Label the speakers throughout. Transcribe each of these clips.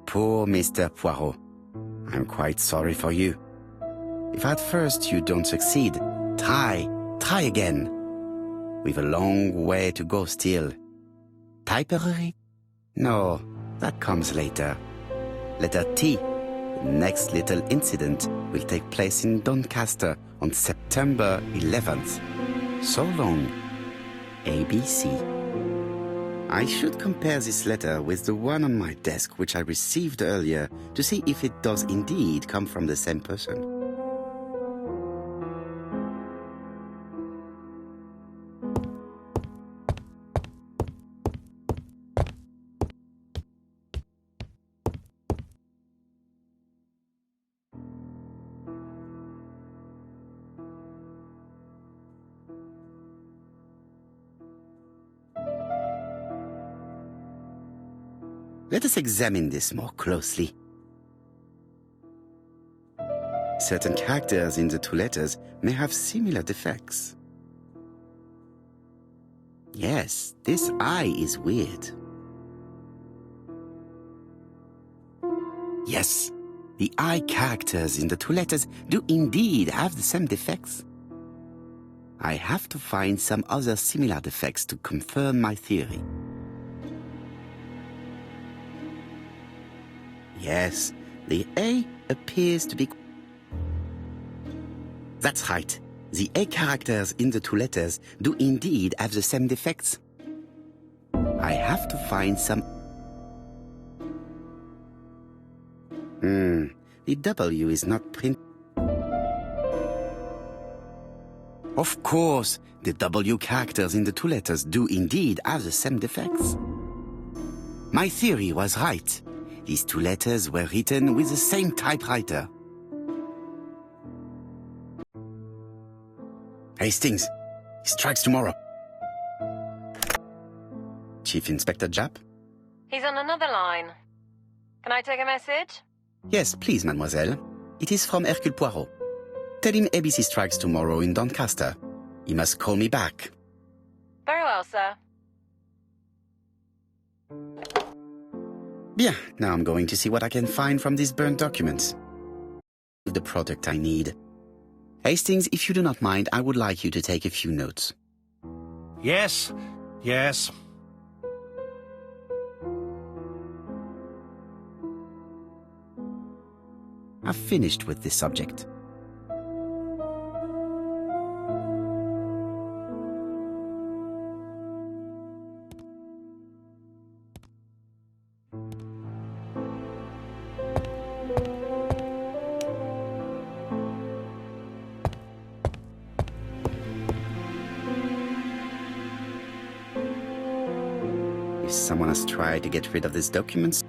Speaker 1: Poor Mr. Poirot. I'm quite sorry for you. If at first you don't succeed, try again. We've a long way to go still. Typery? No, that comes later. Letter T. The next little incident will take place in Doncaster on September 11th. So long. ABC. I should compare this letter with the one on my desk which I received earlier to see if it does indeed come from the same person. Let us examine this more closely. Certain characters in the two letters may have similar defects. Yes, this I is weird. Yes, the I characters in the two letters do indeed have the same defects. I have to find some other similar defects to confirm my theory. Yes, the A appears to be... That's right. The A characters in the two letters do indeed have the same defects. I have to find some... The W is not print... Of course, the W characters in the two letters do indeed have the same defects. My theory was right. These two letters were written with the same typewriter. Hastings, he strikes tomorrow. Chief Inspector Japp?
Speaker 2: He's on another line. Can I take a message?
Speaker 1: Yes, please, mademoiselle. It is from Hercule Poirot. Tell him ABC strikes tomorrow in Doncaster. He must call me back.
Speaker 2: Very well, sir.
Speaker 1: Bien, now I'm going to see what I can find from these burnt documents. The product I need. Hastings, if you do not mind, I would like you to take a few notes.
Speaker 3: Yes.
Speaker 1: I've finished with this subject. If someone has tried to get rid of these documents,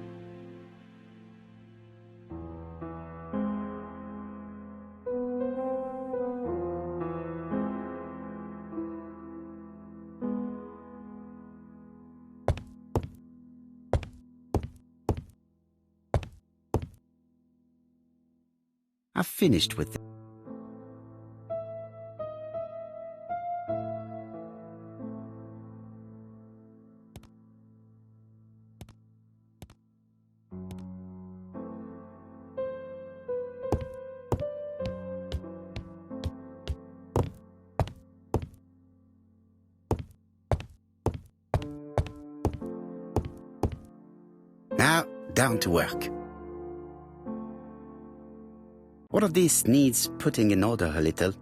Speaker 1: I've finished with it. Now, down to work. All of this needs putting in order a little.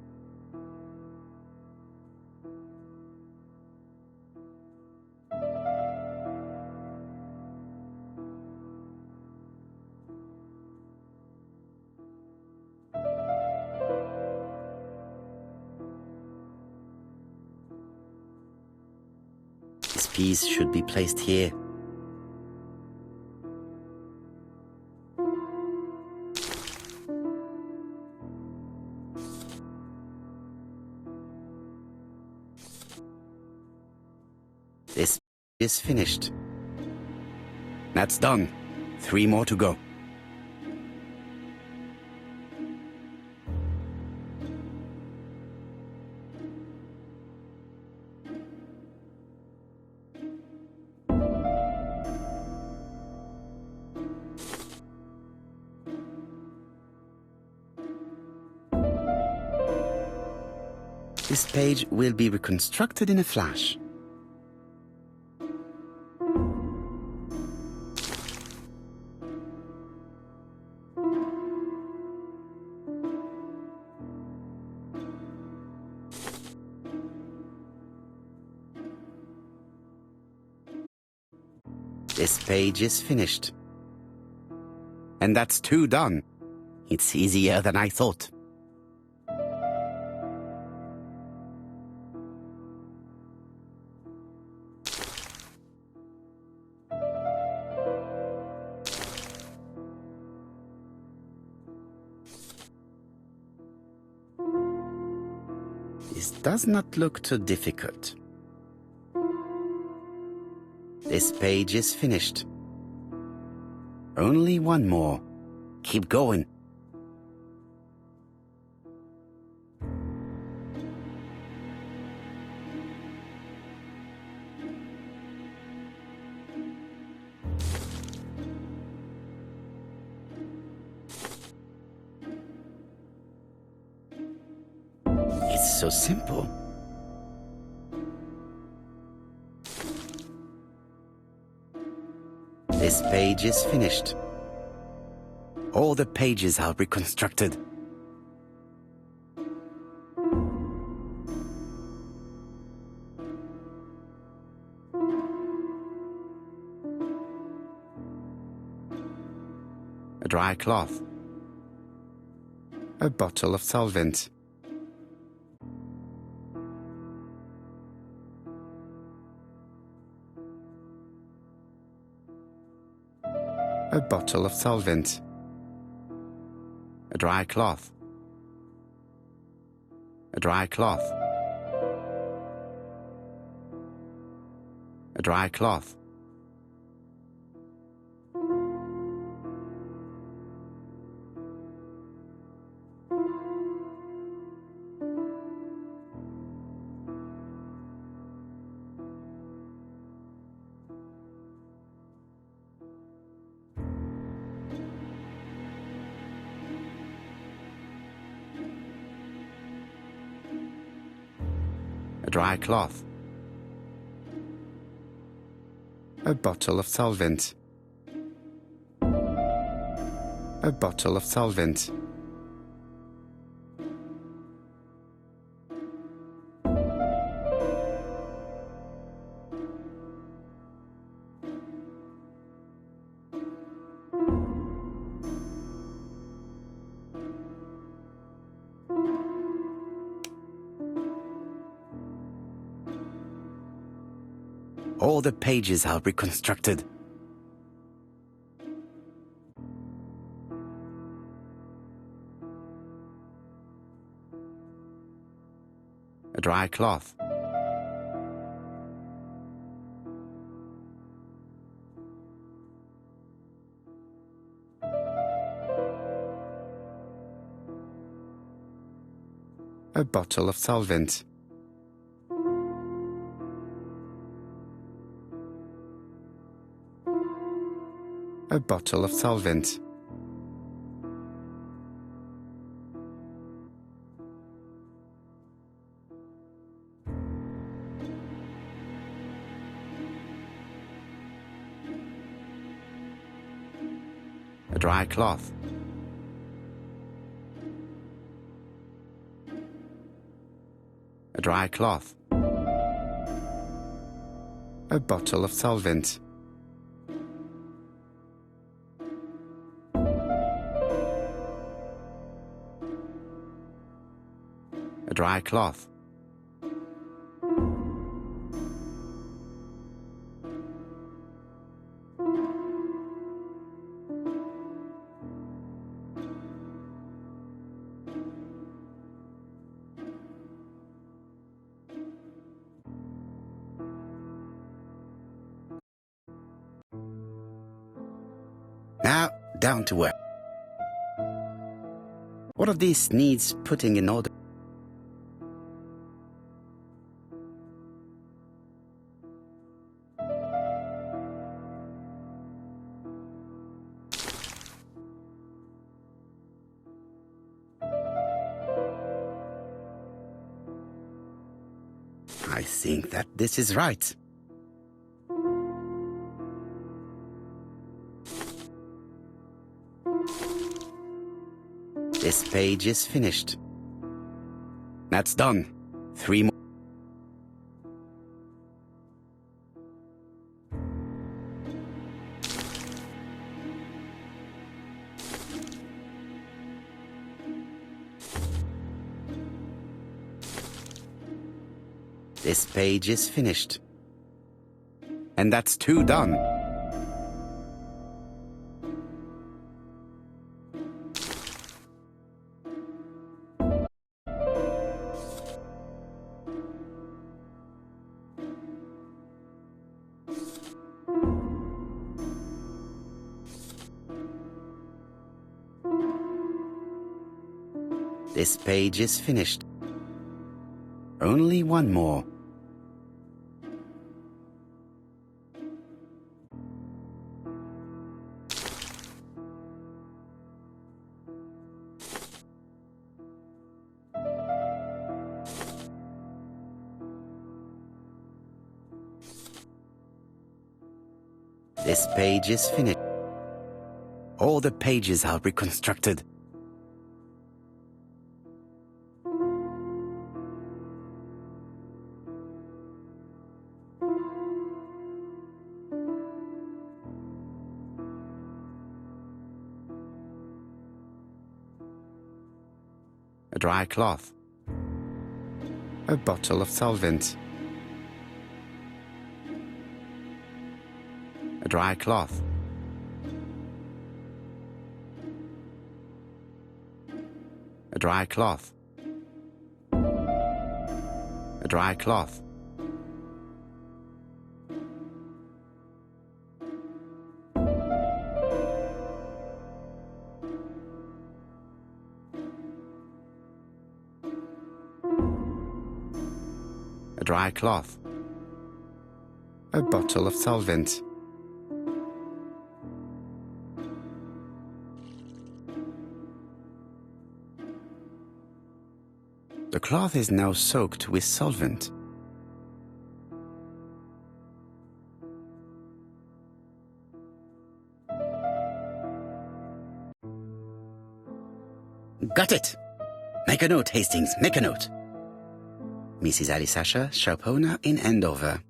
Speaker 1: This piece should be placed here. This is finished. That's done. 3 more to go. This page will be reconstructed in a flash. This page is finished. And that's 2 done. It's easier than I thought. This does not look too difficult. This page is finished. Only 1 more. Keep going. It's so simple. This page is finished. All the pages are reconstructed. A dry cloth. A bottle of solvent. A bottle of solvent. A dry cloth. A dry cloth. A dry cloth. A dry cloth. A bottle of solvent. A bottle of solvent. All the pages are reconstructed. A dry cloth. A bottle of solvent. A bottle of solvent. A dry cloth. A dry cloth. A bottle of solvent. A dry cloth. Now, down to work. What of this needs putting in order? I think that this is right. This page is finished. That's done. 3 more. This page is finished. And that's 2 done. This page is finished. Only 1 more. This page is finished. All the pages are reconstructed. A dry cloth. A bottle of solvent. A dry cloth. A dry cloth. A dry cloth. A dry cloth. A bottle of solvent. The cloth is now soaked with solvent. Got it! Make a note, Hastings, make a note. Mrs. Alice Asher, shop owner in Andover.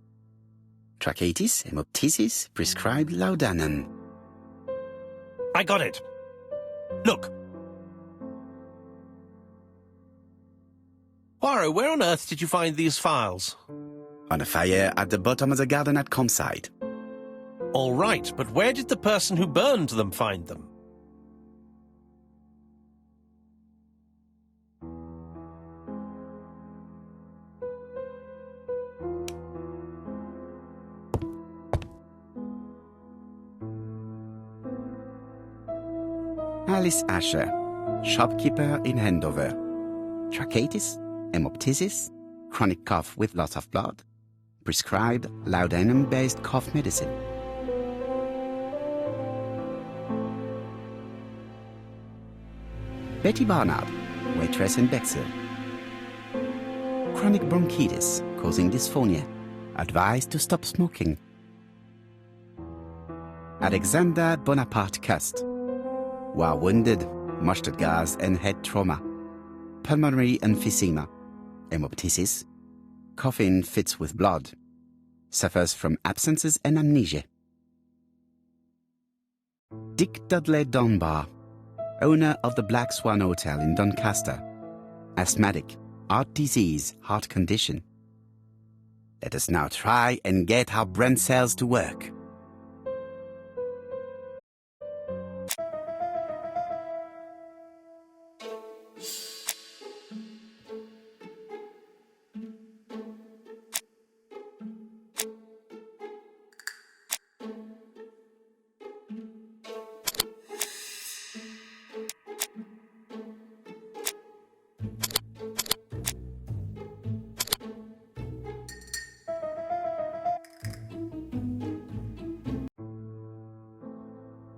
Speaker 1: Tracheitis, hemoptysis, prescribed laudanum.
Speaker 3: I got it. Look. Poirot, where on earth did you find these files?
Speaker 1: On a fire at the bottom of the garden at Comside.
Speaker 3: All right, but where did the person who burned them find them?
Speaker 1: Alice Asher, shopkeeper in Andover. Tracheitis, hemoptysis, chronic cough with loss of blood. Prescribed laudanum-based cough medicine. Betty Barnard, waitress in Bexhill. Chronic bronchitis causing dysphonia. Advised to stop smoking. Alexander Bonaparte Cust. While wounded, mustard gas and head trauma. Pulmonary emphysema. Hemoptysis. Coughing fits with blood. Suffers from absences and amnesia. Dick Dudley Dunbar, owner of the Black Swan Hotel in Doncaster. Asthmatic, heart disease, heart condition. Let us now try and get our brain cells to work.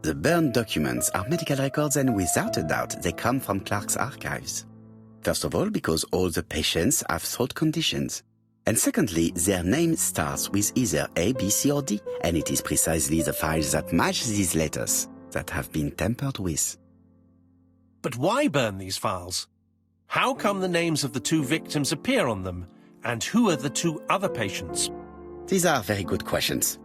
Speaker 1: The burned documents are medical records and without a doubt they come from Clark's archives. First of all, because all the patients have throat conditions. And secondly, their name starts with either A, B, C or D, and it is precisely the files that match these letters that have been tampered with.
Speaker 3: But why burn these files? How come the names of the two victims appear on them? And who are the two other patients?
Speaker 1: These are very good questions.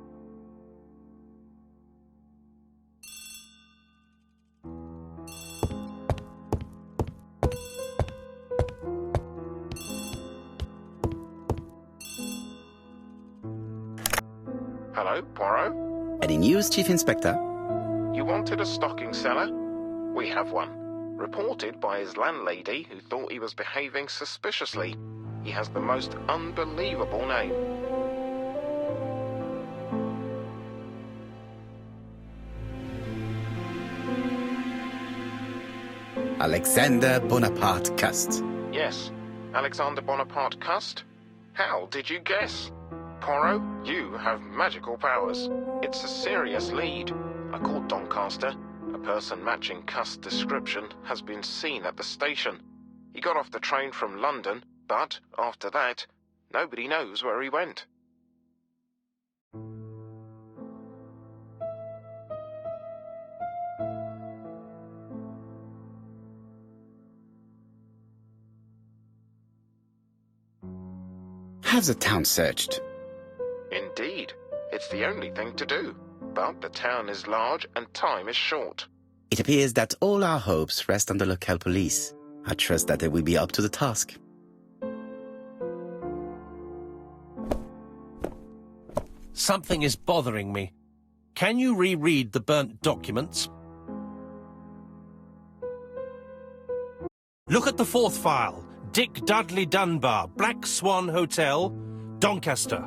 Speaker 4: Hello, Poirot?
Speaker 1: Any news, Chief Inspector?
Speaker 4: You wanted a stocking seller? We have one. Reported by his landlady, who thought he was behaving suspiciously. He has the most unbelievable name.
Speaker 1: Alexander Bonaparte Cust.
Speaker 4: Yes, Alexander Bonaparte Cust? How did you guess? Poirot, you have magical powers. It's a serious lead. I called Doncaster. A person matching Cust's description has been seen at the station. He got off the train from London, but after that, nobody knows where he went.
Speaker 1: Have the town searched.
Speaker 4: Indeed, it's the only thing to do. But the town is large and time is short.
Speaker 1: It appears that all our hopes rest on the local police. I trust that they will be up to the task.
Speaker 3: Something is bothering me. Can you reread the burnt documents? Look at the fourth file. Dick Dudley Dunbar, Black Swan Hotel, Doncaster.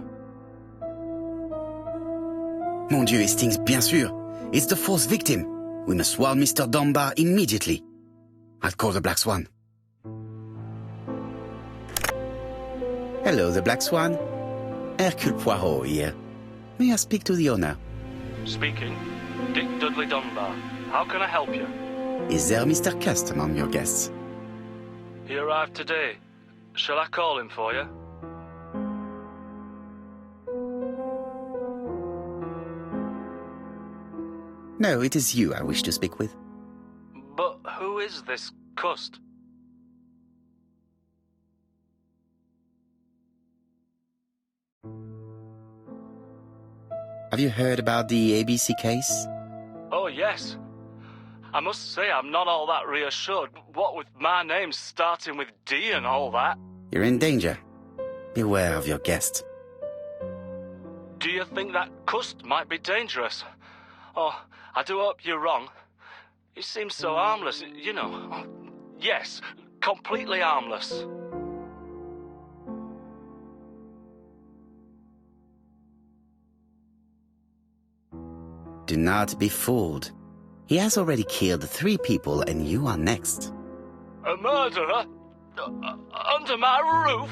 Speaker 1: Mon Dieu, Hastings, bien sûr. It's the fourth victim. We must warn Mr. Dunbar immediately. I'll call the Black Swan. Hello, the Black Swan. Hercule Poirot here. May I speak to the owner?
Speaker 5: Speaking. Dick Dudley Dunbar. How can I help you?
Speaker 1: Is there Mr. Cust among your guests?
Speaker 5: He arrived today. Shall I call him for you?
Speaker 1: No, it is you I wish to speak with.
Speaker 5: But who is this Cust?
Speaker 1: Have you heard about the ABC case?
Speaker 5: Oh, yes. I must say I'm not all that reassured. What with my name starting with D and all that.
Speaker 1: You're in danger. Beware of your guest.
Speaker 5: Do you think that Cust might be dangerous? Oh, I do hope you're wrong. He seems so harmless, you know. Oh, yes, completely harmless.
Speaker 1: Do not be fooled. He has already killed 3 people and you are next.
Speaker 5: A murderer? Under my roof?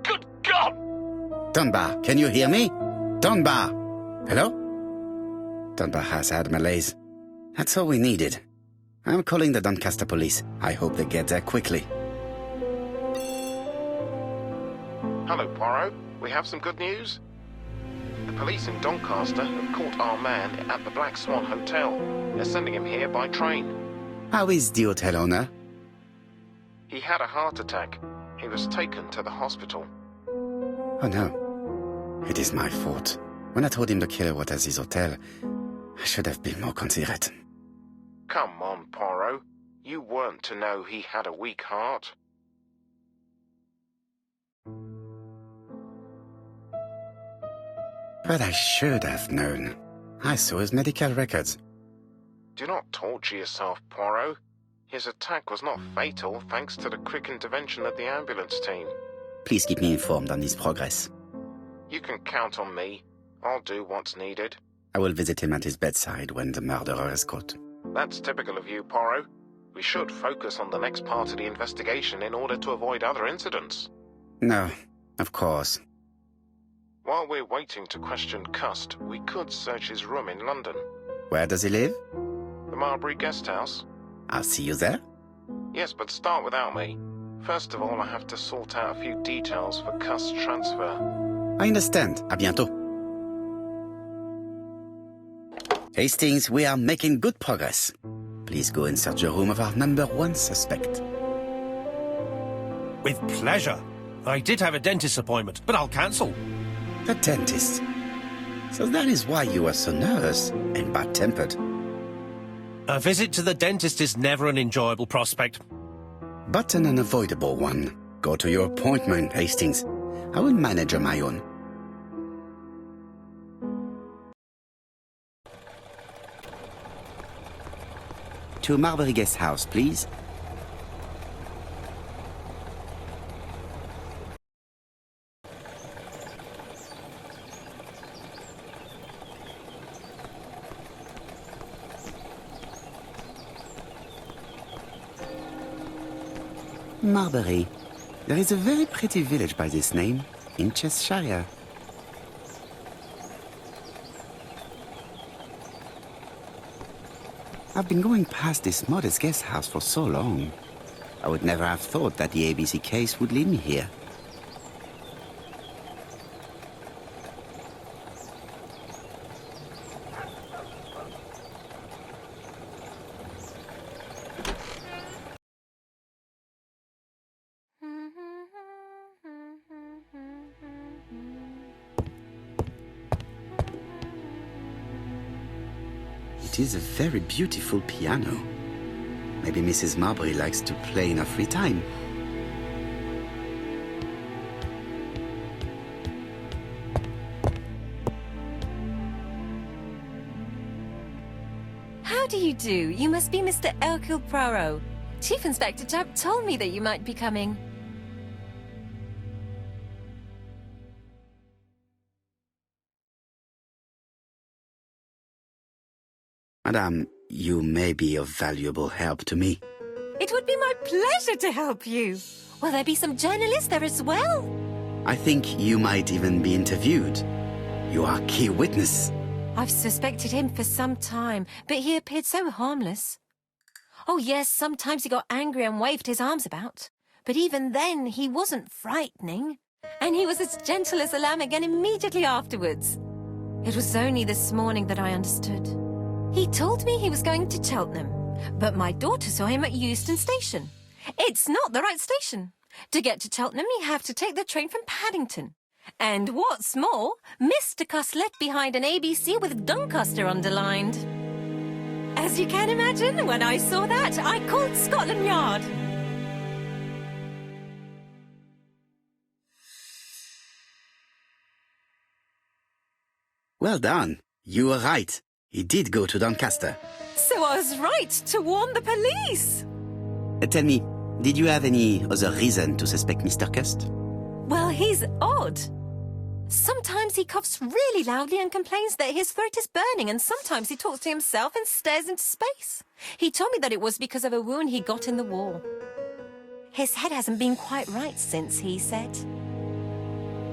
Speaker 5: Good God!
Speaker 1: Dunbar, can you hear me? Dunbar! Hello? Dunbar has had malaise. That's all we needed. I'm calling the Doncaster police. I hope they get there quickly.
Speaker 4: Hello, Poirot. We have some good news. The police in Doncaster have caught our man at the Black Swan Hotel. They're sending him here by train.
Speaker 1: How is the hotel owner?
Speaker 4: He had a heart attack. He was taken to the hospital.
Speaker 1: Oh no. It is my fault. When I told him the killer was at his hotel, I should have been more considerate.
Speaker 4: Come on, Poirot. You weren't to know he had a weak heart.
Speaker 1: But I should have known. I saw his medical records.
Speaker 4: Do not torture yourself, Poirot. His attack was not fatal thanks to the quick intervention of the ambulance team.
Speaker 1: Please keep me informed on his progress.
Speaker 4: You can count on me. I'll do what's needed.
Speaker 1: I will visit him at his bedside when the murderer is caught.
Speaker 4: That's typical of you, Poirot. We should focus on the next part of the investigation in order to avoid other incidents.
Speaker 1: No, of course.
Speaker 4: While we're waiting to question Cust, we could search his room in London.
Speaker 1: Where does he live?
Speaker 4: The Marbury guest house?
Speaker 1: I'll see you there.
Speaker 4: Yes, but start without me. First of all, I have to sort out a few details for Cust's transfer.
Speaker 1: I understand. À bientôt. Hastings, we are making good progress. Please go and search the room of our number 1 suspect.
Speaker 3: With pleasure. I did have a dentist appointment, but I'll cancel.
Speaker 1: The dentist. So that is why you were so nervous and bad-tempered.
Speaker 3: A visit to the dentist is never an enjoyable prospect.
Speaker 1: But an unavoidable one. Go to your appointment, Hastings. I will manage on my own. To Marbury Guest House, please. Marbury. There is a very pretty village by this name, in Cheshire. I've been going past this modest guest house for so long. I would never have thought that the ABC case would lead me here. It is a very beautiful piano. Maybe Mrs. Marbury likes to play in her free time.
Speaker 2: How do you do? You must be Mr. Hercule Poirot. Chief Inspector Jupp told me that you might be coming.
Speaker 1: Madame, you may be of valuable help to me.
Speaker 2: It would be my pleasure to help you. Will there be some journalists there as well?
Speaker 1: I think you might even be interviewed. You are a key witness.
Speaker 2: I've suspected him for some time, but he appeared so harmless. Oh yes, sometimes he got angry and waved his arms about. But even then, he wasn't frightening. And he was as gentle as a lamb again immediately afterwards. It was only this morning that I understood. He told me he was going to Cheltenham, but my daughter saw him at Euston Station. It's not the right station. To get to Cheltenham, you have to take the train from Paddington. And what's more, Mr. Cuss left behind an ABC with Doncaster underlined. As you can imagine, when I saw that, I called Scotland Yard.
Speaker 1: Well done. You were right. He did go to Doncaster.
Speaker 2: So I was right to warn the police.
Speaker 1: Tell me, did you have any other reason to suspect Mr. Cust?
Speaker 2: Well, he's odd. Sometimes he coughs really loudly and complains that his throat is burning, and sometimes he talks to himself and stares into space. He told me that it was because of a wound he got in the war. His head hasn't been quite right since, he said.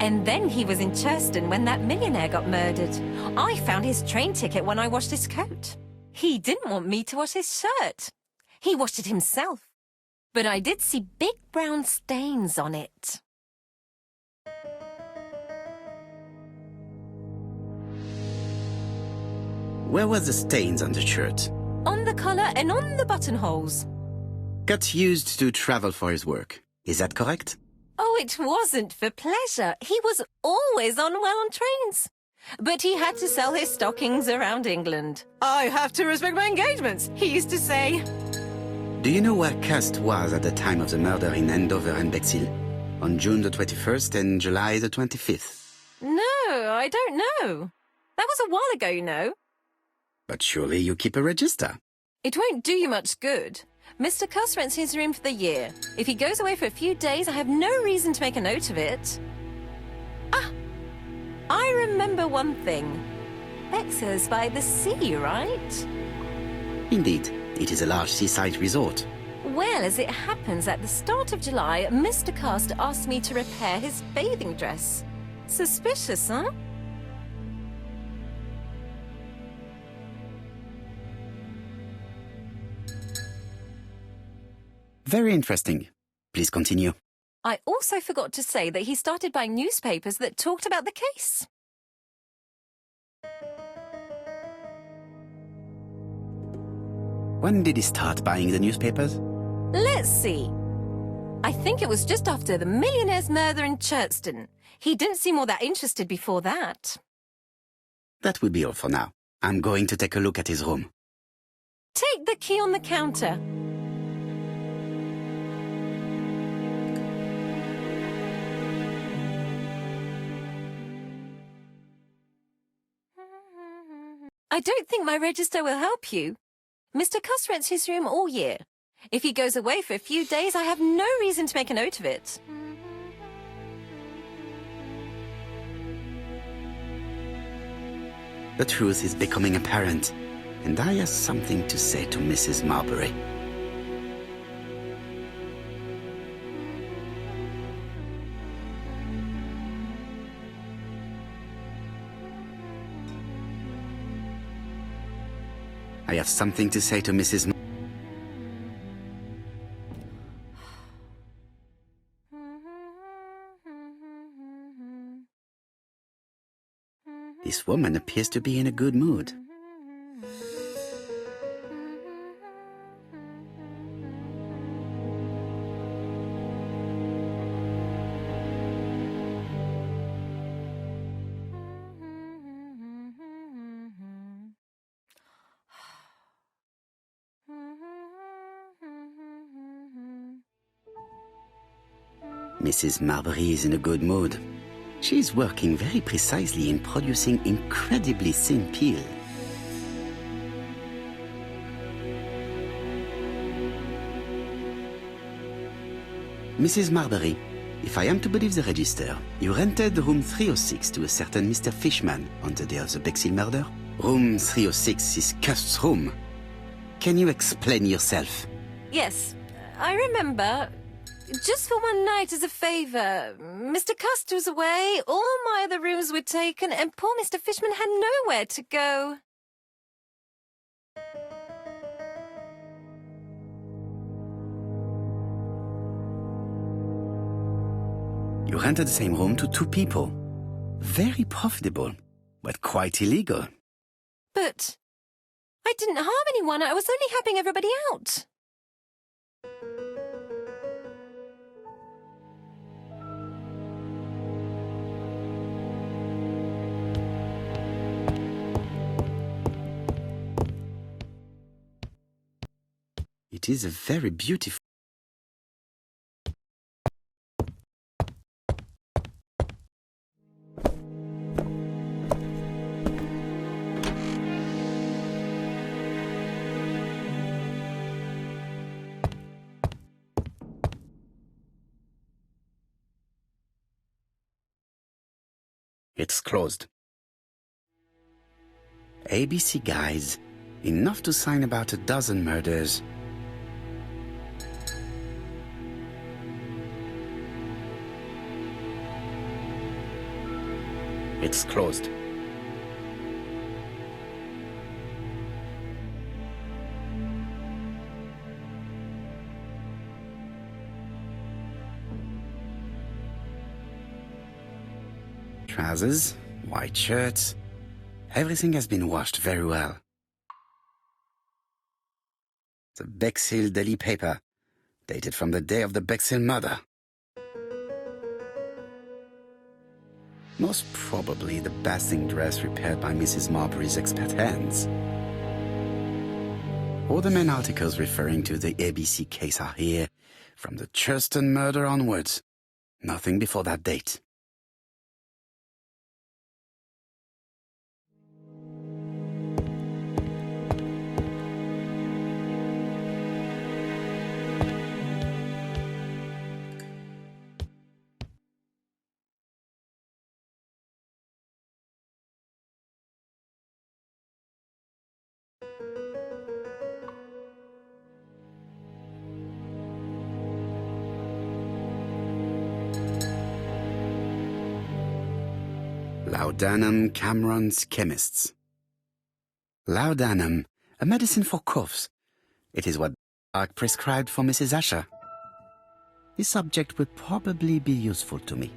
Speaker 2: And then he was in Churston when that millionaire got murdered. I found his train ticket when I washed his coat. He didn't want me to wash his shirt. He washed it himself. But I did see big brown stains on it.
Speaker 1: Where were the stains on the shirt?
Speaker 2: On the collar and on the buttonholes.
Speaker 1: Cut used to travel for his work. Is that correct?
Speaker 2: Oh, it wasn't for pleasure. He was always unwell on trains. But he had to sell his stockings around England. I have to respect my engagements, he used to say.
Speaker 1: Do you know where Cust was at the time of the murder in Andover and Bexhill? On June the 21st and July the 25th?
Speaker 2: No, I don't know. That was a while ago, you know.
Speaker 1: But surely you keep a register.
Speaker 2: It won't do you much good. Mr. Cuss rents his room for the year. If he goes away for a few days, I have no reason to make a note of it. Ah, I remember one thing. Bexhill's by the sea, right?
Speaker 1: Indeed, it is a large seaside resort.
Speaker 2: Well, as it happens, at the start of July, Mr. Cust asked me to repair his bathing dress. Suspicious, huh?
Speaker 1: Very interesting. Please continue.
Speaker 2: I also forgot to say that he started buying newspapers that talked about the case.
Speaker 1: When did he start buying the newspapers?
Speaker 2: Let's see. I think it was just after the millionaire's murder in Churchton. He didn't seem all that interested before that.
Speaker 1: That will be all for now. I'm going to take a look at his room.
Speaker 2: Take the key on the counter. I don't think my register will help you. Mr. Cuss rents his room all year. If he goes away for a few days, I have no reason to make a note of it.
Speaker 1: The truth is becoming apparent, and I have something to say to Mrs. Marbury. I have something to say to Mrs. This woman appears to be in a good mood. Mrs. Marbury is in a good mood. She is working very precisely in producing incredibly thin peel. Mrs. Marbury, if I am to believe the register, you rented room 306 to a certain Mr. Fishman on the day of the Bexhill murder? Room 306 is Cust's room. Can you explain yourself?
Speaker 2: Yes, I remember. Just for one night as a favour. Mr. Cust was away, all my other rooms were taken, and poor Mr. Fishman had nowhere to go.
Speaker 1: You rented the same room to two people. Very profitable, but quite illegal.
Speaker 2: But I didn't harm anyone. I was only helping everybody out.
Speaker 1: It is a very beautiful... It's closed. ABC guys, enough to sign about a dozen murders. It's closed. Trousers, white shirts, everything has been washed very well. The Bexhill Daily paper, dated from the day of the Bexhill murder. Most probably the bathing dress repaired by Mrs. Marbury's expert hands. All the main articles referring to the ABC case are here, from the Churchton murder onwards. Nothing before that date. Laudanum Cameron's Chemists. Laudanum, a medicine for coughs. It is what Clark prescribed for Mrs. Asher. This subject would probably be useful to me.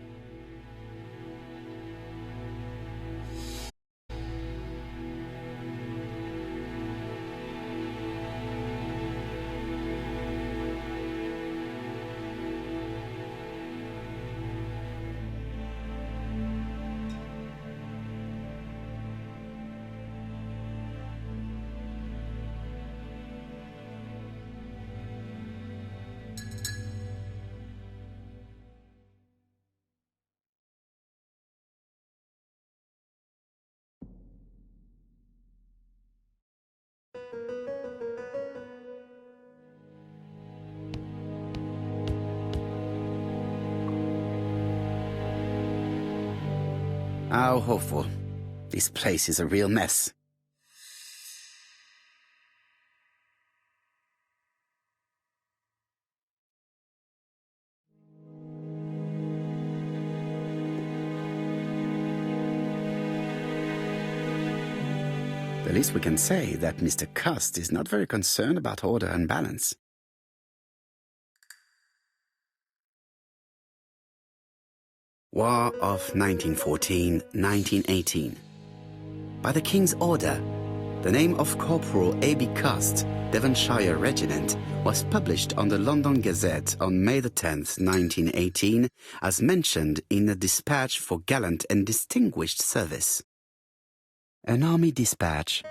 Speaker 1: How awful. This place is a real mess. The least we can say that Mr. Cust is not very concerned about order and balance. War of 1914-1918. By the King's order, the name of Corporal A.B. Cust, Devonshire Regiment, was published on the London Gazette on May the 10th, 1918, as mentioned in a dispatch for gallant and distinguished service. An army dispatch,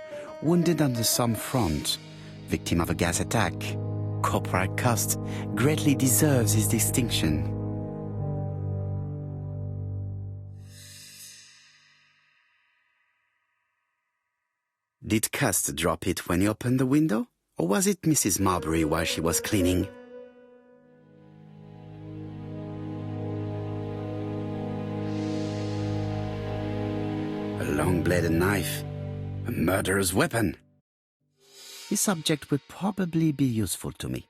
Speaker 1: wounded on the Somme front, victim of a gas attack, Corporal Cust greatly deserves his distinction. Did Cust drop it when he opened the window, or was it Mrs. Marbury while she was cleaning? A long-bladed knife, a murderer's weapon. This subject would probably be useful to me.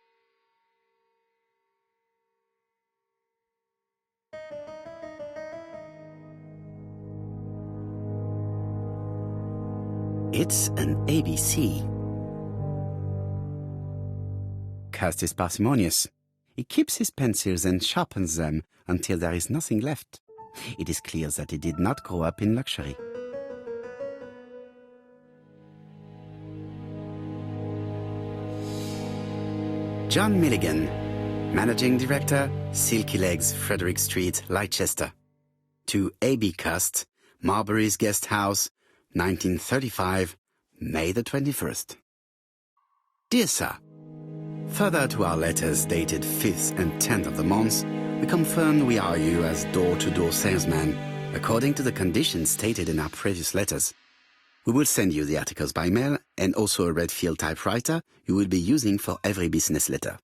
Speaker 1: It's an ABC. Cust is parsimonious. He keeps his pencils and sharpens them until there is nothing left. It is clear that he did not grow up in luxury. John Milligan, Managing Director, Silky Legs, Frederick Street, Leicester. To A.B. Cust, Marbury's Guest House, 1935, May the 21st. Dear Sir, further to our letters dated 5th and 10th of the month, we confirm we are you as door-to-door salesman, according to the conditions stated in our previous letters. We will send you the articles by mail and also a Redfield typewriter you will be using for every business letter.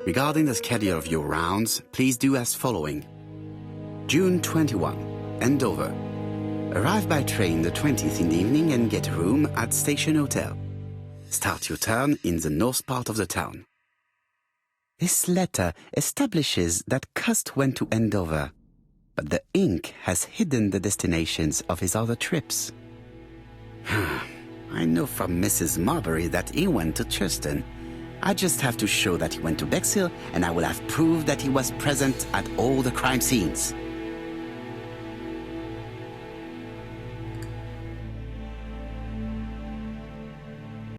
Speaker 1: Regarding the schedule of your rounds, please do as following. June 21, Andover. Arrive by train the 20th in the evening and get a room at Station Hotel. Start your turn in the north part of the town. This letter establishes that Cust went to Andover, but the ink has hidden the destinations of his other trips. I know from Mrs. Marbury that he went to Churston. I just have to show that he went to Bexhill, and I will have proved that he was present at all the crime scenes.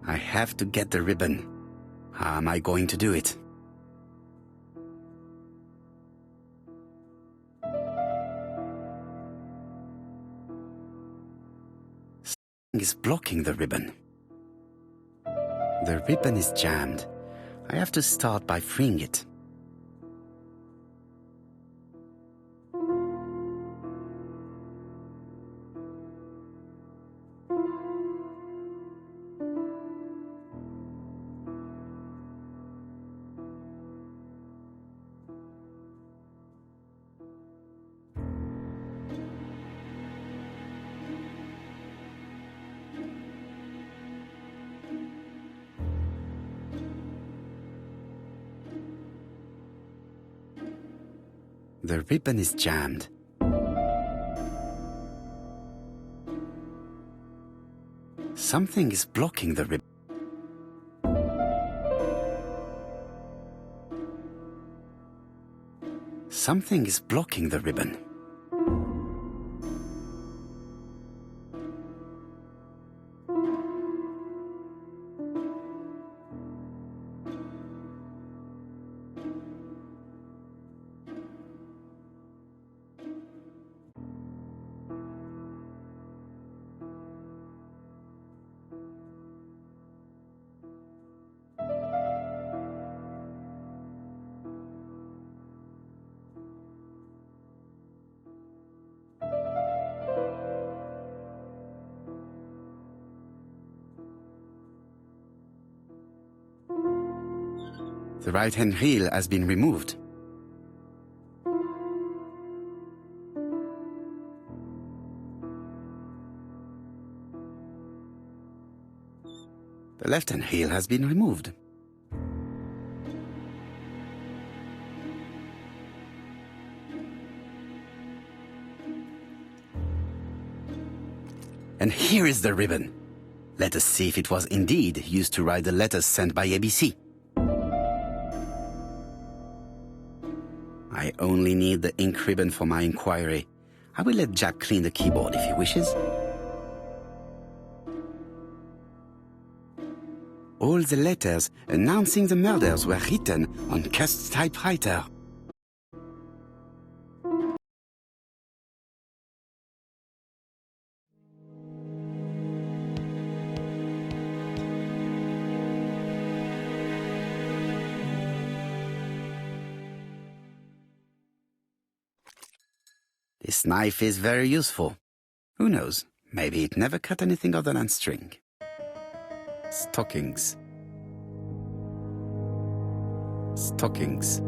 Speaker 1: I have to get the ribbon. How am I going to do it? Something is blocking the ribbon. The ribbon is jammed. I have to start by freeing it. The ribbon is jammed. Something is blocking the ribbon. Something is blocking the ribbon. The right-hand heel has been removed. The left-hand heel has been removed. And here is the ribbon. Let us see if it was indeed used to write the letters sent by ABC. I only need the ink ribbon for my inquiry. I will let Jack clean the keyboard if he wishes. All the letters announcing the murders were written on Cust's typewriter. This knife is very useful. Who knows, maybe it never cut anything other than string. Stockings. Stockings.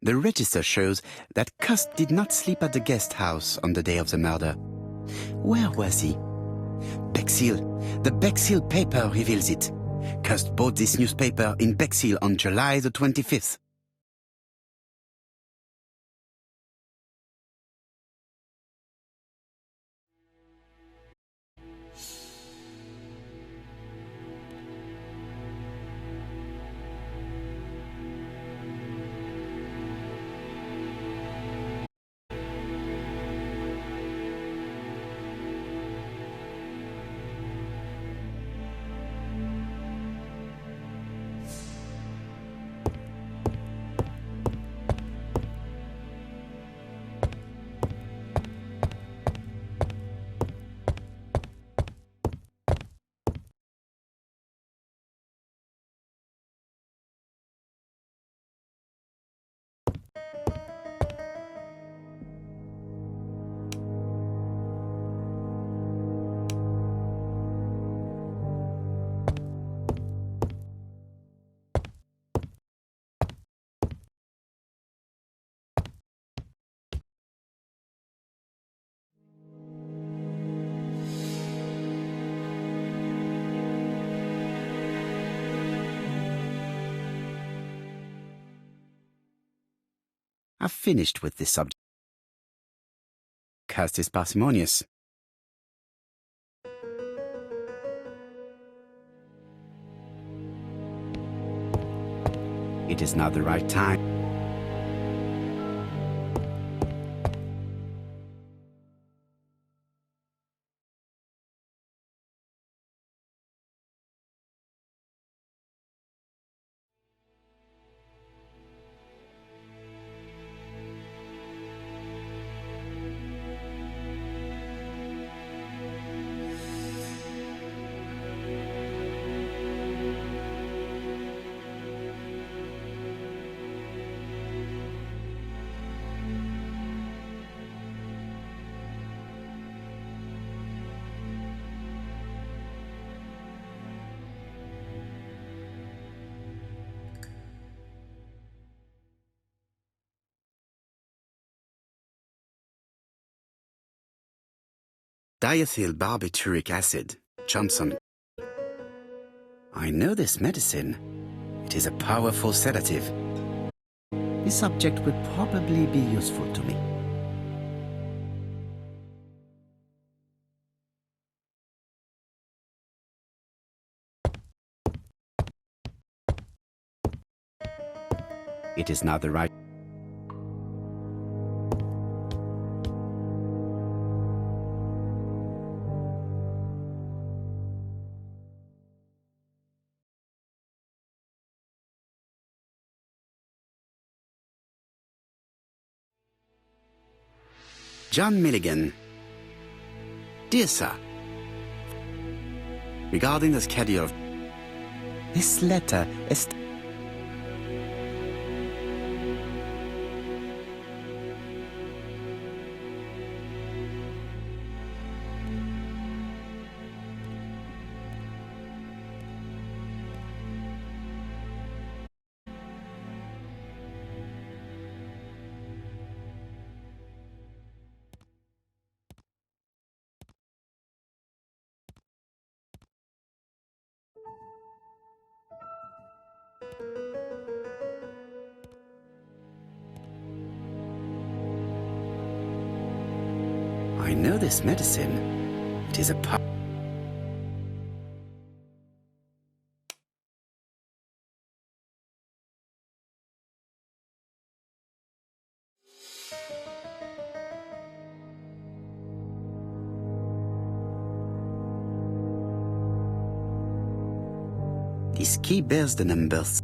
Speaker 1: The register shows that Cust did not sleep at the guest house on the day of the murder. Where was he? Bexhill. The Bexhill paper reveals it. Cust bought this newspaper in Bexhill on July the 25th. I've finished with this subject. Cust is parsimonious. It is now the right time. Diethyl barbituric acid, Johnson. I know this medicine. It is a powerful sedative. This subject would probably be useful to me. It is not the right. John Milligan. Dear Sir, regarding the schedule of this letter is... I know this medicine. It is a This key bears the numbers.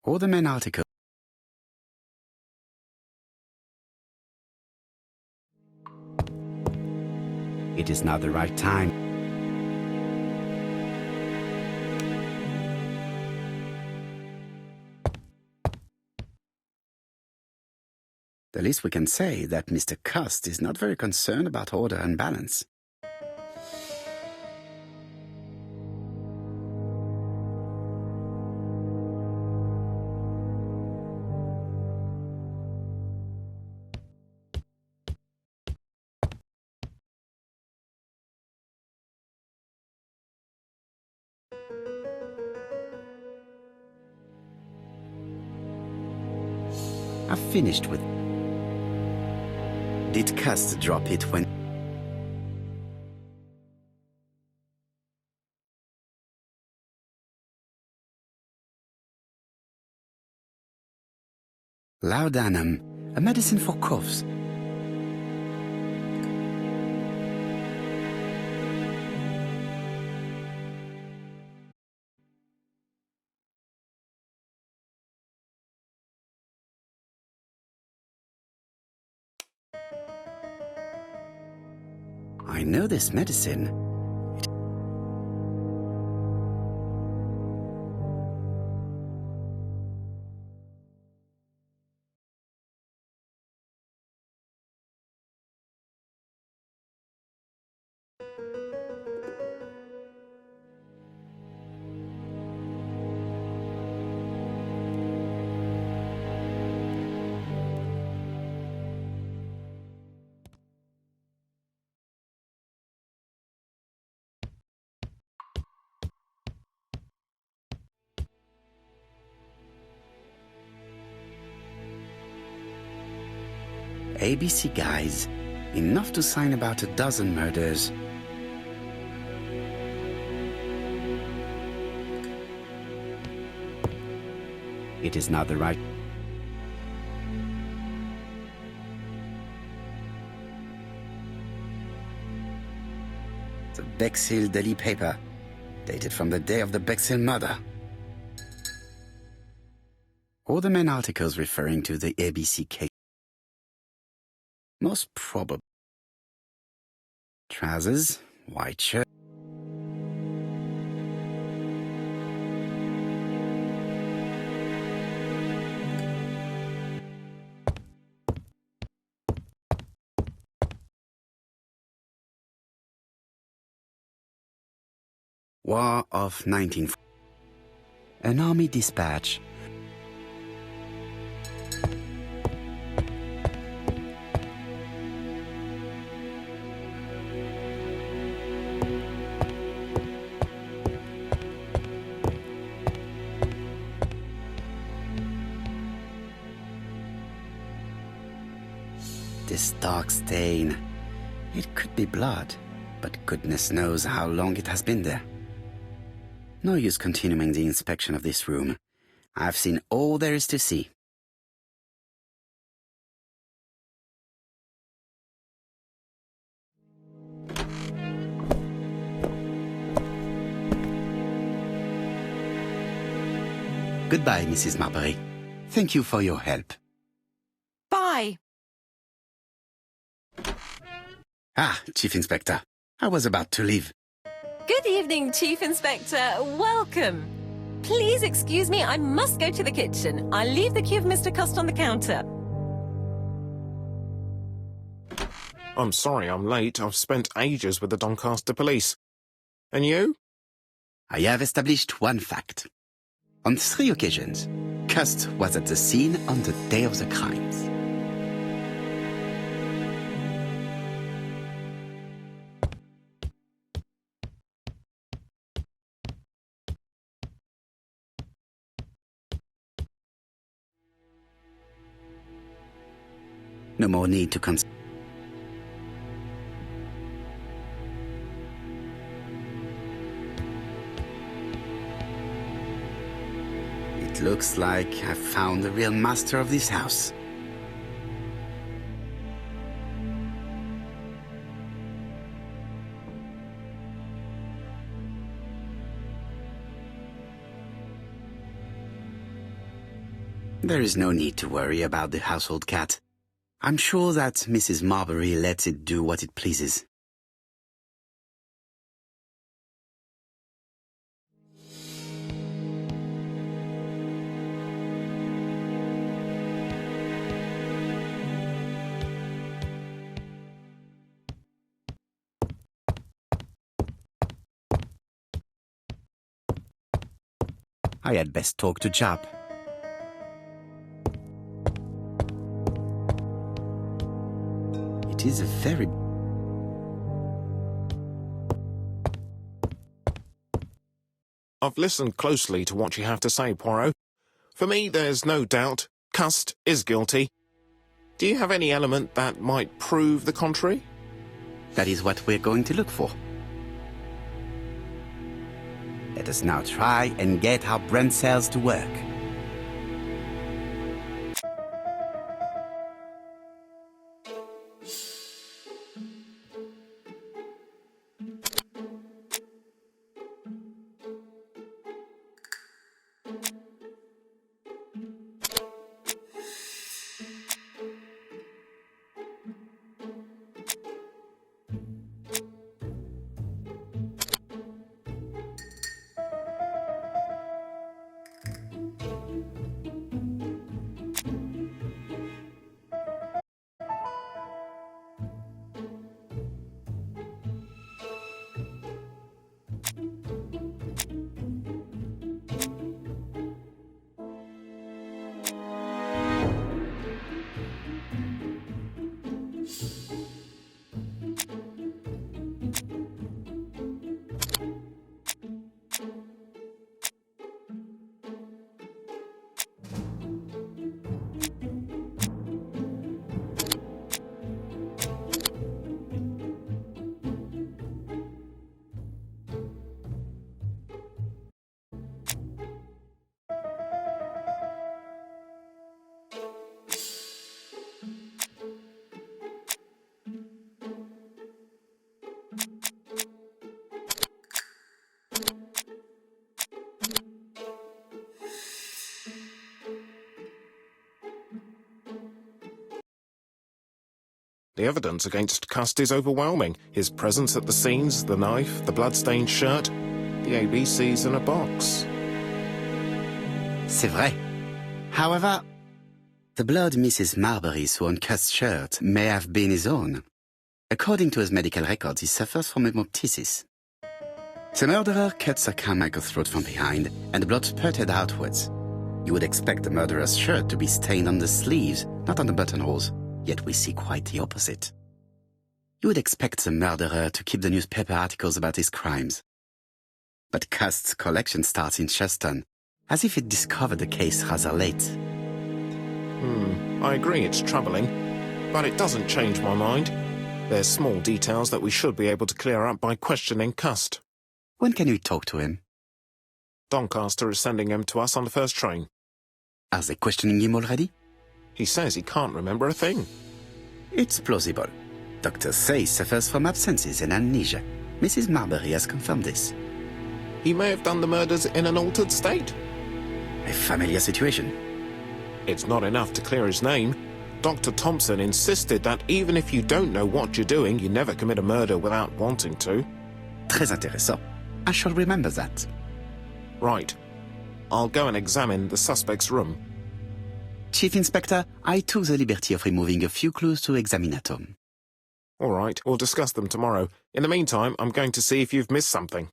Speaker 1: All the main articles. It is now the right time. The least we can say that Mr. Cust is not very concerned about order and balance. I've finished with... Did Cust drop it when... Laudanum, a medicine for coughs. I know this medicine. ABC guys, enough to sign about 12 murders. It is not the right... The Bexhill Daily paper, dated from the day of the Bexhill murder. All the main articles referring to the ABC case. Most probably. Trousers, white shirt. War of 19... An army dispatch. This dark stain. It could be blood, but goodness knows how long it has been there. No use continuing the inspection of this room. I've seen all there is to see. Goodbye, Mrs. Marbury. Thank you for your help.
Speaker 2: Bye.
Speaker 1: Ah, Chief Inspector. I was about to leave.
Speaker 2: Good evening, Chief Inspector. Welcome. Please excuse me, I must go to the kitchen. I'll leave the key of Mr. Cust on the counter.
Speaker 4: I'm sorry I'm late. I've spent ages with the Doncaster police. And you?
Speaker 1: I have established one fact. On 3 occasions, Cust was at the scene on the day of the crimes. No more need to consider. It looks like I've found the real master of this house. There is no need to worry about the household cat. I'm sure that Mrs. Marbury lets it do what it pleases. I had best talk to Jap. It is a very...
Speaker 4: I've listened closely to what you have to say, Poirot. For me, there's no doubt Cust is guilty. Do you have any element that might prove the contrary?
Speaker 1: That is what we're going to look for. Let us now try and get our brain cells to work.
Speaker 4: The evidence against Cust is overwhelming. His presence at the scenes, the knife, the blood-stained shirt, the ABCs in a box.
Speaker 1: C'est vrai. However, the blood Mrs. Marbury saw on Cust's shirt may have been his own. According to his medical records, he suffers from hemoptysis. The murderer cut Sir Carmichael's throat from behind, and the blood spurted outwards. You would expect the murderer's shirt to be stained on the sleeves, not on the buttonholes, yet we see quite the opposite. You would expect the murderer to keep the newspaper articles about his crimes. But Cust's collection starts in Cheston, as if it discovered the case rather late.
Speaker 4: I agree it's troubling, but it doesn't change my mind. There's small details that we should be able to clear up by questioning Cust.
Speaker 1: When can we talk to him?
Speaker 4: Doncaster is sending him to us on the first train.
Speaker 1: Are they questioning him already?
Speaker 4: He says he can't remember a thing.
Speaker 1: It's plausible. Doctors say he suffers from absences and amnesia. Mrs. Marbury has confirmed this.
Speaker 4: He may have done the murders in an altered state.
Speaker 1: A familiar situation.
Speaker 4: It's not enough to clear his name. Dr. Thompson insisted that even if you don't know what you're doing, you never commit a murder without wanting to.
Speaker 1: Très intéressant. I shall remember that.
Speaker 4: Right. I'll go and examine the suspect's room.
Speaker 1: Chief Inspector, I took the liberty of removing a few clues to examinatum.
Speaker 4: All right, we'll discuss them tomorrow. In the meantime, I'm going to see if you've missed something.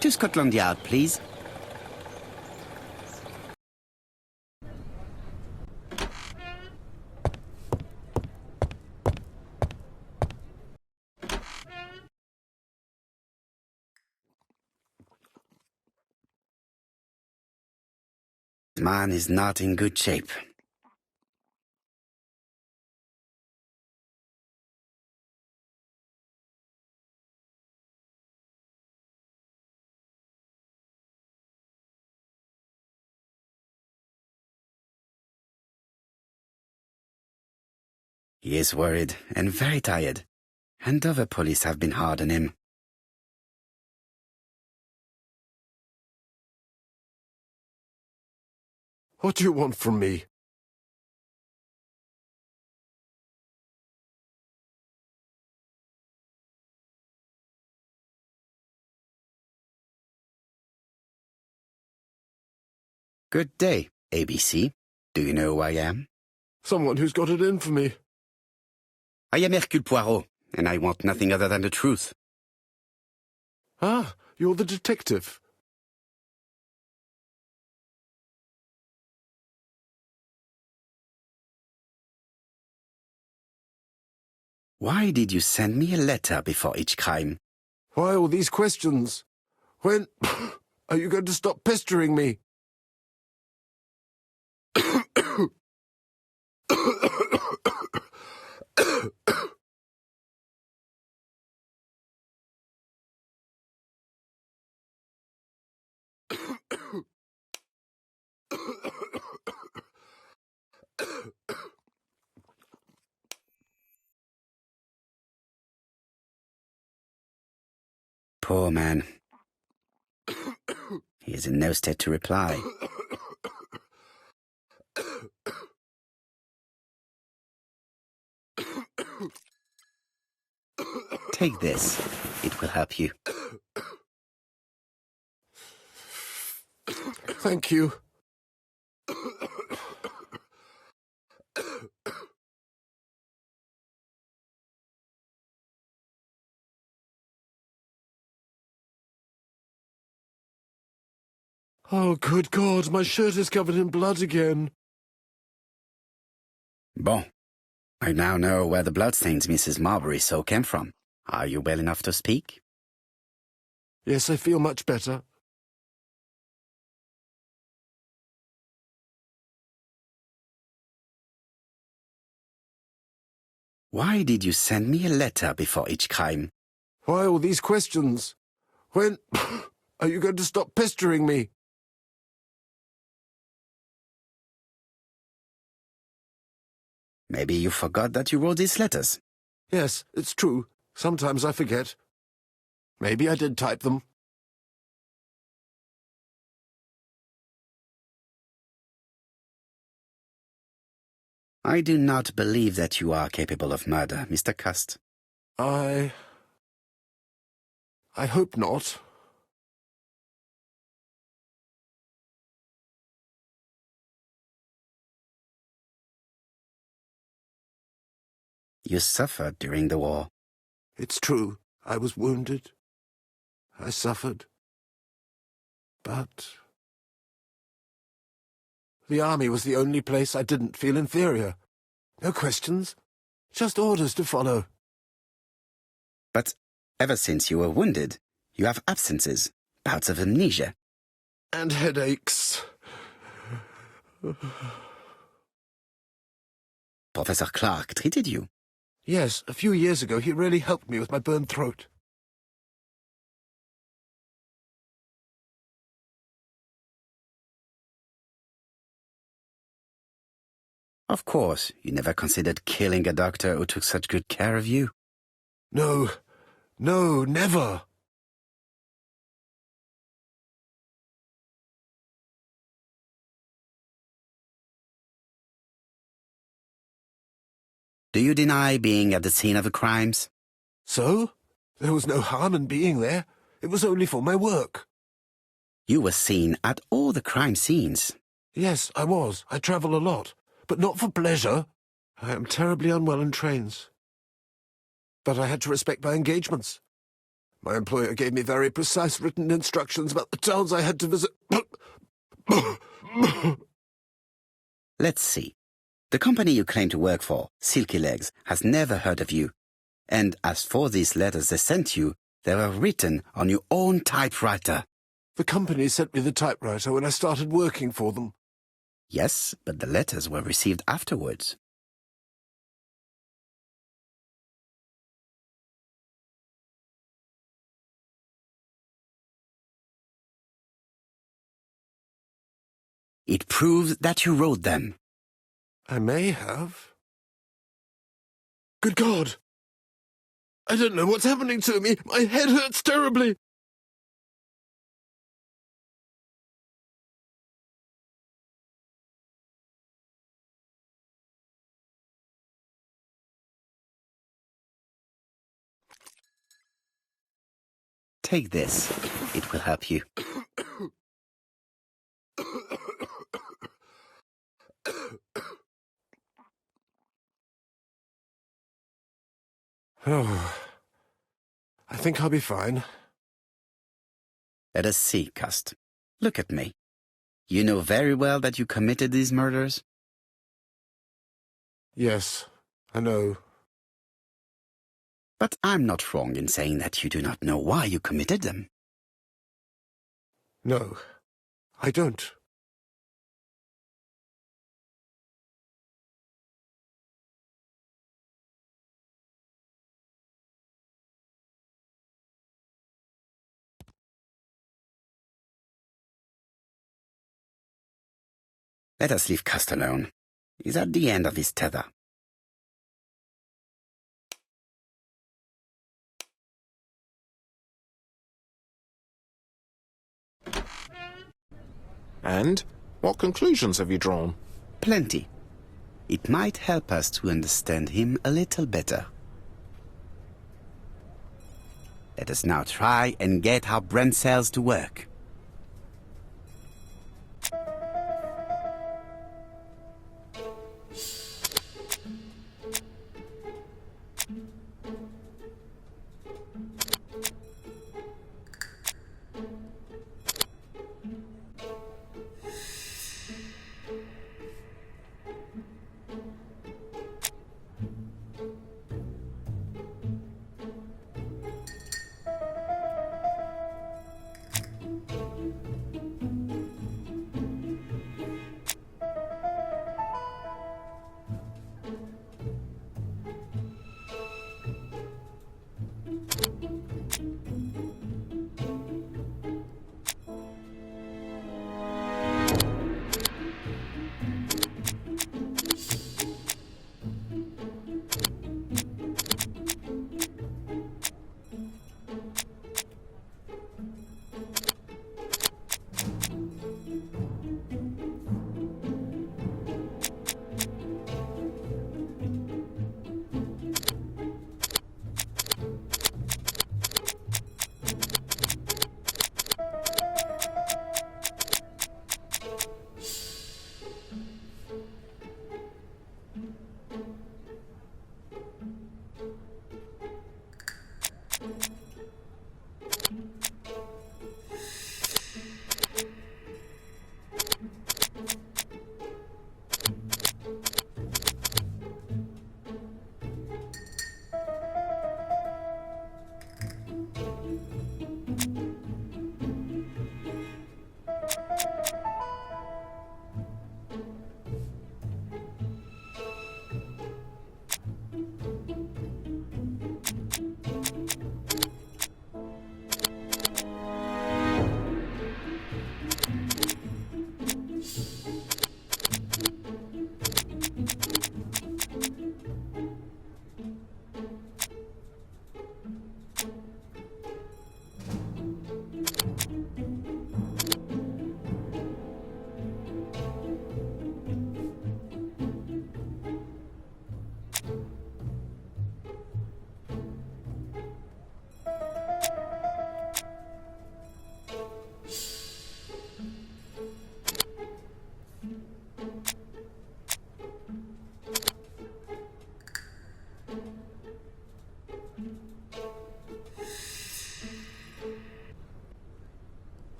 Speaker 1: To Scotland Yard, please. The man is not in good shape. He is worried and very tired, and other police have been hard on him.
Speaker 6: What do you want from me?
Speaker 1: Good day, ABC. Do you know who I am?
Speaker 6: Someone who's got it in for me.
Speaker 1: I am Hercule Poirot, and I want nothing other than the truth.
Speaker 6: Ah, you're the detective.
Speaker 1: Why did you send me a letter before each crime?
Speaker 6: Why all these questions? When are you going to stop pestering me?
Speaker 1: Poor man. He is in no state to reply. Take this. It will help you.
Speaker 6: Thank you. Oh, good God, my shirt is covered in blood again.
Speaker 1: Bon. I now know where the bloodstains Mrs. Marbury saw came from. Are you well enough to speak?
Speaker 6: Yes, I feel much better.
Speaker 1: Why did you send me a letter before each crime?
Speaker 6: Why all these questions? When are you going to stop pestering me?
Speaker 1: Maybe you forgot that you wrote these letters.
Speaker 6: Yes, it's true. Sometimes I forget. Maybe I did type them.
Speaker 1: I do not believe that you are capable of murder, Mr. Cust.
Speaker 6: I hope not.
Speaker 1: You suffered during the war.
Speaker 6: It's true. I was wounded. I suffered. But the army was the only place I didn't feel inferior. No questions. Just orders to follow.
Speaker 1: But ever since you were wounded, you have absences, bouts of amnesia.
Speaker 6: And headaches.
Speaker 1: Professor Clark treated you.
Speaker 6: Yes, a few years ago he really helped me with my burned throat.
Speaker 1: Of course, you never considered killing a doctor who took such good care of you.
Speaker 6: No, never.
Speaker 1: Do you deny being at the scene of the crimes?
Speaker 6: So? There was no harm in being there. It was only for my work.
Speaker 1: You were seen at all the crime scenes.
Speaker 6: Yes, I was. I travel a lot, but not for pleasure. I am terribly unwell in trains. But I had to respect my engagements. My employer gave me very precise written instructions about the towns I had to visit.
Speaker 1: Let's see. The company you claim to work for, Silky Legs, has never heard of you. And as for these letters they sent you, they were written on your own typewriter.
Speaker 6: The company sent me the typewriter when I started working for them.
Speaker 1: Yes, but the letters were received afterwards. It proves that you wrote them.
Speaker 6: I may have. Good God! I don't know what's happening to me. My head hurts terribly.
Speaker 1: Take this. It will help you.
Speaker 6: Oh, I think I'll be fine.
Speaker 1: Let us see, Cust. Look at me. You know very well that you committed these murders?
Speaker 6: Yes, I know.
Speaker 1: But I'm not wrong in saying that you do not know why you committed them.
Speaker 6: No, I don't.
Speaker 1: Let us leave Cust alone. He's at the end of his tether.
Speaker 4: And what conclusions have you drawn?
Speaker 1: Plenty. It might help us to understand him a little better. Let us now try and get our brain cells to work.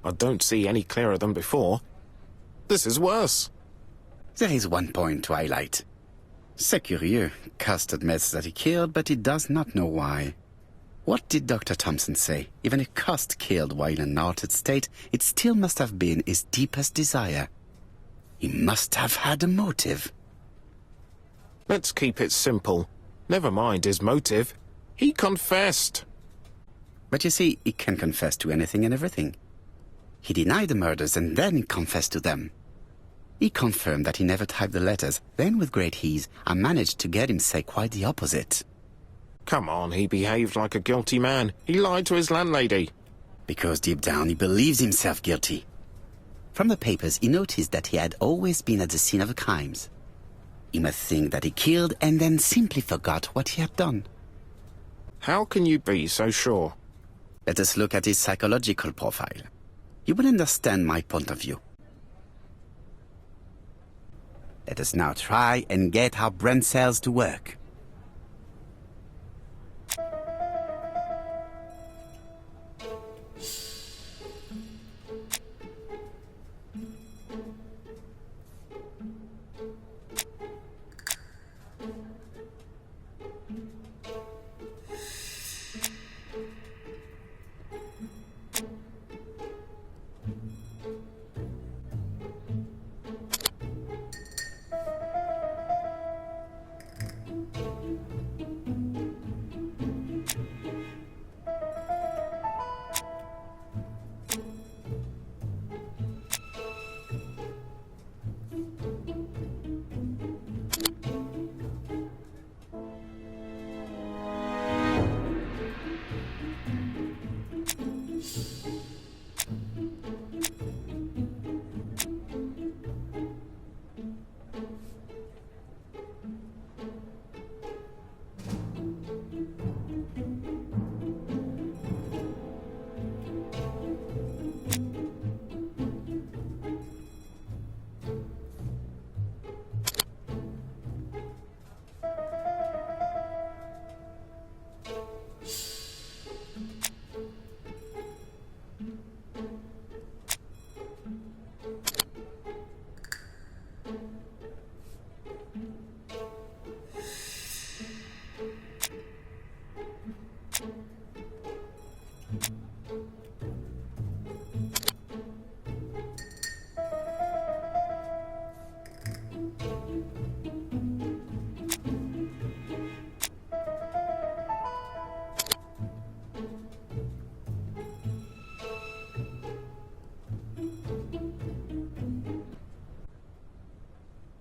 Speaker 7: I don't see any clearer than before. This is worse.
Speaker 1: There is one point to highlight. C'est curieux. Cust admits that he killed, but he does not know why. What did Dr. Thompson say? Even if Cust killed while in an altered state, it still must have been his deepest desire. He must have had a motive.
Speaker 7: Let's keep it simple. Never mind his motive. He confessed.
Speaker 1: But you see, he can confess to anything and everything. He denied the murders and then confessed to them. He confirmed that he never typed the letters. Then, with great ease, I managed to get him say quite the opposite.
Speaker 7: Come on, he behaved like a guilty man. He lied to his landlady.
Speaker 1: Because deep down he believes himself guilty. From the papers, he noticed that he had always been at the scene of the crimes. He must think that he killed and then simply forgot what he had done.
Speaker 7: How can you be so sure?
Speaker 1: Let us look at his psychological profile. You will understand my point of view. Let us now try and get our brain cells to work.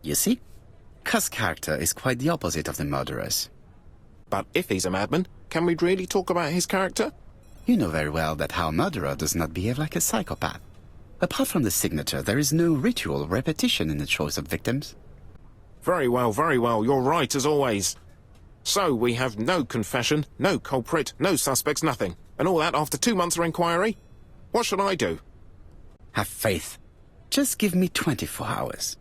Speaker 1: You see, Cust's character is quite the opposite of the murderer's.
Speaker 7: But if he's a madman, can we really talk about his character?
Speaker 1: You know very well that our murderer does not behave like a psychopath. Apart from the signature, there is no ritual repetition in the choice of victims.
Speaker 7: Very well, you're right as always. So we have no confession, no culprit, no suspects, nothing. And all that after 2 months of inquiry? What should I do?
Speaker 1: Have faith. Just give me 24 hours.